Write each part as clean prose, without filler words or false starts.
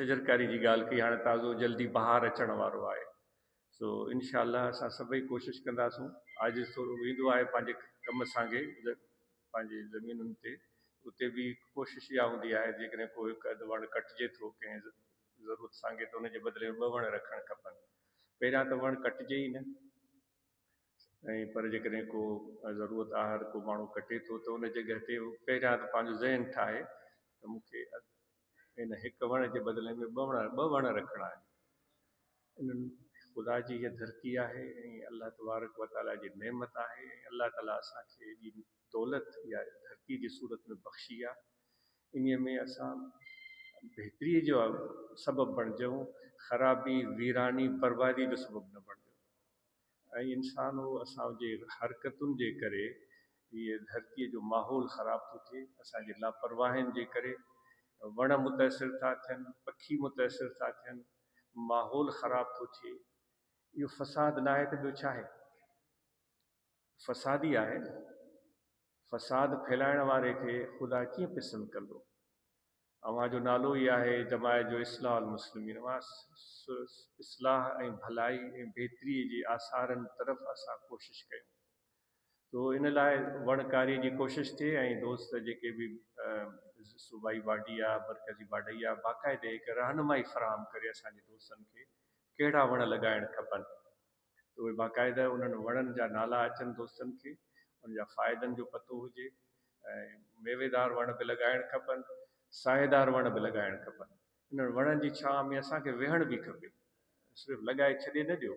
शजरकारी जी ॻाल्हि कई, हाणे ताज़ो जल्दी बहार अचण वारो आहे। सो इनशा असां सभई कोशिशि कंदासूं। आज थोरो वेंदो आहे पंहिंजे कम सां पंहिंजे ज़मीनुनि ते, उते बि कोशिशि इहा हूंदी आहे जेकॾहिं को हिकु अधु वणु कटिजे थो कंहिं ज़रूरत सां त उनजे बदिले में 2 वण रखणु खपनि। पहिरियां त वणु कटिजे ई न, ऐं पर जेकॾहिं को ज़रूरत आहे, हर को माण्हू कटे थो त उन जॻह ते पहिरियां त पंहिंजो ज़हन ठाहे त मूंखे इन हिकु वण जे बदिले में 2 वण रखणा आहिनि। इन्हनि ख़ुदा जी हीअ धरती आहे ऐं अलाह तबारक व ताला जी नेमत आहे, ऐं अलाह ताला असांखे एॾी दौलत इहा धरती जी सूरत में बख़्शी आहे। इन में असां बहितरीअ जो सबबु बणिजूं, ख़राबी, वीरानी, बर्बादी जो सबबु न बणिजूं। ऐं इंसान असांजे हरकतुनि जे करे इहे धरतीअ जो माहौल ख़राबु थो थिए, असांजी लापरवाहियुनि जे करे वण मुतासिर था थियनि, पखी मुतासिर था थियनि, माहौल ख़राबु थो थिए। इहो फ़साद न आहे त ॿियो छा आहे? फ़सादी आहे। फ़साद फैलाइण वारे खे ख़ुदा कीअं पसंदि कंदो? अव्हां जो नालो ई आहे जमायत जो इस्लाह अल मुस्लिमीन। इस्लाह ऐं भलाई ऐं बहितरीअ जे आसारनि तरफ़ असां कोशिशि कयूं। तो इन लाइ वणकारी जी कोशिशि थिए, ऐं दोस्त जेके बि सूबाई बाडी आहे, मरकज़ी बाडी आहे, बाक़ाइदे हिकु रहनुमाई फ़राहम करे असांजे दोस्तनि खे कहिड़ा वण लॻाइण खपनि। त उहे बाक़ाइदा उन्हनि वणनि जा नाला अचनि दोस्तनि खे, उन जा फ़ाइदनि जो पतो हुजे, ऐं मेवेदार वण बि लॻाइण खपनि, साएदार वण बि लॻाइण खपनि। इन्हनि वणनि जी छांव में असांखे वेहण बि खपे, सिर्फ़ु लॻाए छॾे न ॾियो।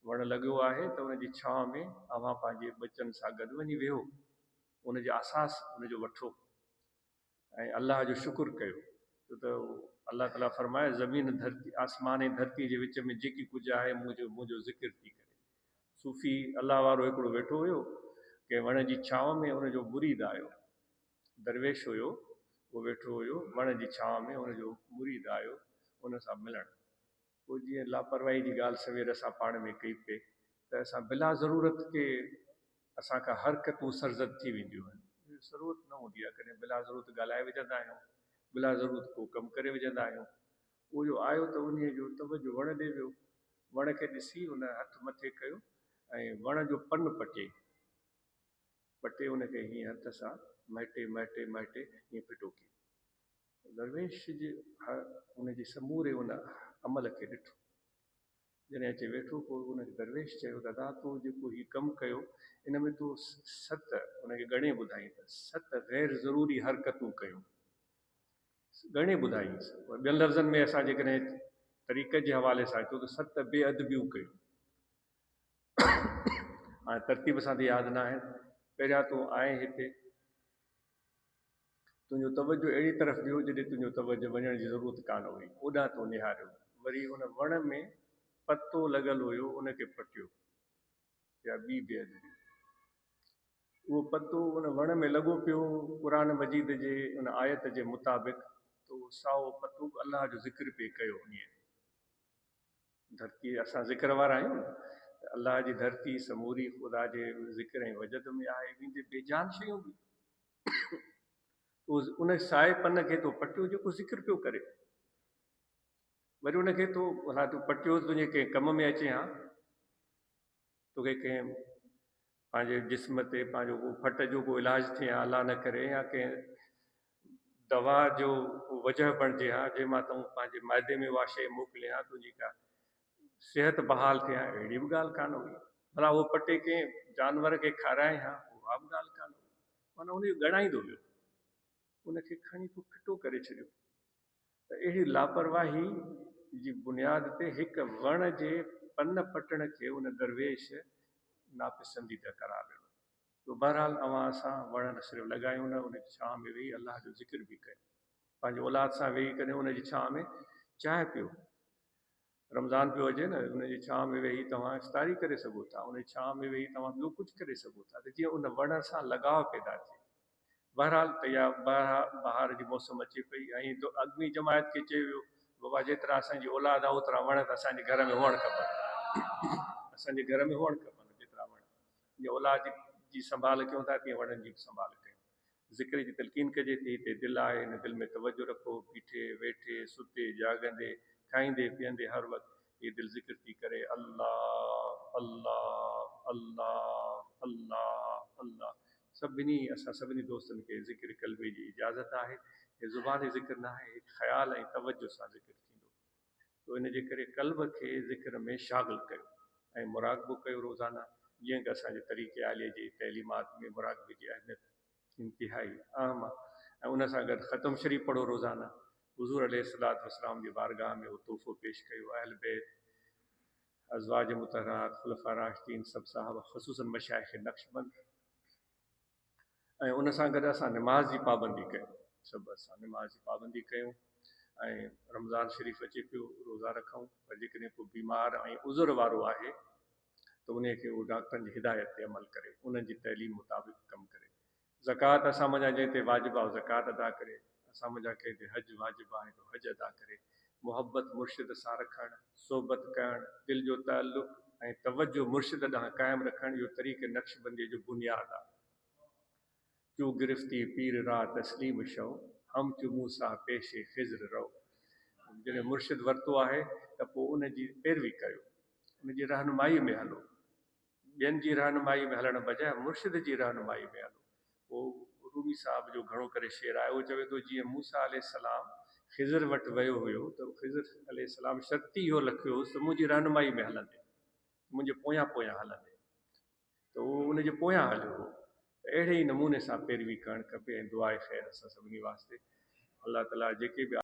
वण लॻियो आहे त उनजी छांव में अव्हां पंहिंजे बचनि सां गॾु वञी वेहो, उनजो अहसास उनजो वठो ऐं अलाह जो शुक्र कयो। छो त अलाह ताला फरमाए, ज़मीन धरती, आसमान ऐं धरती जे विच में जेकी कुझु आहे मुंहिंजो ज़िक्र थी करे। सूफ़ी अलाह वारो हिकिड़ो वेठो हुयो कंहिं वण जी छांव में, उनजो मुरीद आयो, दरवेश हुयो, उहो वेठो हुयो वण जी छांव में, उनजो मुरीद आयो उन सां मिलणु। पोइ जीअं लापरवाही जी ॻाल्हि सवेर असां पाण में कई पिए त असां बिला ज़रूरत के असांखां हरकतूं सरज़द थी वेंदियूं आहिनि। ज़रूरत न हूंदी आहे, कॾहिं बिला ज़रूरत ॻाल्हाए विझंदा आहियूं, बिला ज़रूरत को कमु करे विझंदा आहियूं। उहो जो आयो त उन जो तवजो वण ॾे वियो, वण खे ॾिसी उन हथ मथे कयो ऐं वण जो पन पटे उनखे हीअं हथ सां महिटे महिटे महिटे हीअं फिटो कयो। दरवेश जे उनजे समूरे उन अमल खे ॾिठो, जॾहिं अचे वेठो, पोइ उनखे दरवेश चयो, दादा तूं जेको हीउ कमु कयो इन में तूं 7 उनखे घणे ॿुधाई त 7 ग़ैर ज़रूरी हरकतूं कयूं। घणे ॿुधाईंसि? ॿियनि लफ़्ज़नि में असां जेकॾहिं तरीक़े जे हवाले सां अचूं त 7 बेअदबियूं कयूं। हाणे तरतीब सां त यादि न आहे। पहिरियां तूं आएं हिते, तुंहिंजो तवजो अहिड़ी तरफ़ वियो जॾहिं तुंहिंजो तवजो वञण जी ज़रूरत कान हुई, ओॾां तूं निहारियो। वरी उन वण में पतो लॻल हुयो, उनखे पटियो, या ॿी बेअदबी। उहो पतो उन वण में लॻो पियो क़ुर मजीद जे उन आयत जे मुताबिक़, तो साओ पतो अलाह जो ज़िक्र पिए कयो। ईअं धरती असां ज़िक्र वारा आहियूं न, अलाह जी धरती समूरी ख़ुदा जे ज़िक्र ऐं वजद में आहे, वेंदे बेजान शयूं बि। उन साए पन खे तो पटियो जेको ज़िक्र पियो करे। वरी उनखे तो भला तूं पटियो तुंहिंजे कंहिं कम में अचे हा, तोखे कंहिं पंहिंजे जिस्म ते पंहिंजो को फट जो को इलाजु थिए हा, अलाह न करे, या कंहिं दवा जो वजह बणिजे हा जंहिंमां तूं पंहिंजे माइदे में उहा शइ मोकिले हा, तुंहिंजी का सिहत बहाल थिए हा, अहिड़ी बि ॻाल्हि कान हुई। भला उहो पटे कंहिं जानवर खे खाराए हा, उहा बि ॻाल्हि कान हुई। माना उनजो ॻणाईंदो वियो, उनखे खणी तूं फिटो करे छॾियो। त अहिड़ी लापरवाही जी बुनियाद ते हिकु वण जे पन पटण खे उन दरवेश नापसंदीदा करार ॾिनो। तो बहरहाल असां वण न सिर्फ़ु लॻायूं न, उनजी छांव में वेही अलाह जो ज़िक्र बि कयूं, पंहिंजे औलाद सां वेही करे उनजी छांव में चांहि पियो। रमज़ान पियो अचे न, उनजी छांव में वेही तव्हां इफ़्तारी करे सघो था, उनजी छांव में वेही तव्हां ॿियो कुझु करे सघो था, त जीअं उन वण सां लगाव पैदा थिए। बहरहाल त इहा बहार जी मौसम अचे पई, ऐं तो अॻमी जमायत खे चयो वियो, बाबा जेतिरा असांजी औलाद आहे ओतिरा वण त असांजे घर में हुअणु खपनि, असांजे घर में हुअणु खपनि जेतिरा वण। जीअं औलाद जी संभाल कयूं था, तीअं वणनि जी बि संभाल कयूं। ज़िक्र जी तलक़ीन कजे थी ते दिलि आहे, हिन दिलि में तवजो रखो, बीठे वेठे सुते जाॻंदे खाईंदे पीअंदे हर वक़्तु ये दिलि ज़िक्र थी करे अल्लाह अल्लाह अल्लाह अल्लाह अल्लाह। असां सभिनी दोस्तनि खे ज़िक्र क़ल्बी जी इजाज़त आहे। हे ज़ुबानी ज़िक्र न आहे, हिकु ख़्याल ऐं तवजो सां ज़िक्र थींदो। तो इन जे करे क़ल्ब खे ज़िक्र में शागिल कयो ऐं मुराक़बो कयो रोज़ाना, जीअं कि असांजे तरीक़े आले जी तइलीमात में मुराक़बे जी अहमियत इंतिहाई अहम आहे। ऐं उन सां गॾु ख़तम शरीफ़ पढ़ो रोज़ाना। हुज़ूर अलैहिस्सलातु वस्सलाम जी बारगाह में उहो तोहफ़ो पेश कयो, अहल बैत, अज़वाज मुतहरात, खुलफ़ा राशिदीन, सभु साहब, ख़ुसूसन मशाइख़ नक्शबंद। ऐं उन सां गॾु असां निमाज़ जी पाबंदी कयूं, सभु असां निमाज़ जी पाबंदी कयूं। ऐं रमज़ान शरीफ़ अचे पियो, रोज़ा रखूं, पर जेकॾहिं को बीमार ऐं उज़र वारो आहे त उन खे उहो डॉक्टरनि जी हिदायत ते अमल करे, उन्हनि जी तइलीम मुताबिक़ कमु करे। ज़कात असां मञा जंहिं ते वाजिबु आहे ज़कात अदा करे, असां मुंहिंजा कंहिं ते हज वाजिबु आहे त हज अदा करे। मुहबत मुर्शिद सां रखणु, सोबत करणु, दिलि जो ताल्लुक़ ऐं तवजो मुर्शिद ॾांहुं क़ाइमु रखणु, इहो तरीक़े नक्शबंदीअ जो बुनियादु आहे। चू गिरफ़्ती पीर राह तस्लीम शव, हम चू मूसा पेशे ख़िज़्र रहो। जॾहिं मुर्शिद वरितो आहे त पोइ उन जी पैरवी कयो, उन जी रहनुमाई में हलो, ॿियनि जी रहनुमाई में हलण बजाए मुर्शिद जी रहनुमाई में हलो। पोइ रूमी साहब जो घणो करे शेर आहे, उहो चवे थो जीअं मूसा अलैहिस्सलाम ख़िज़र वटि वियो हुयो त ख़िज़र अलैहिस्सलाम शर्ती इहो लखियो हुउसि त मुंहिंजी रहनुमाई में हलंदे, मुंहिंजे पोयां पोयां हलंदे, त उहो उनजे पोयां हलियो हो। अहिड़े ई नमूने सां पैरवी करणु खपे। ऐं दुआ ख़ैर असां सभिनी वास्ते। अलाह ताला जेके बि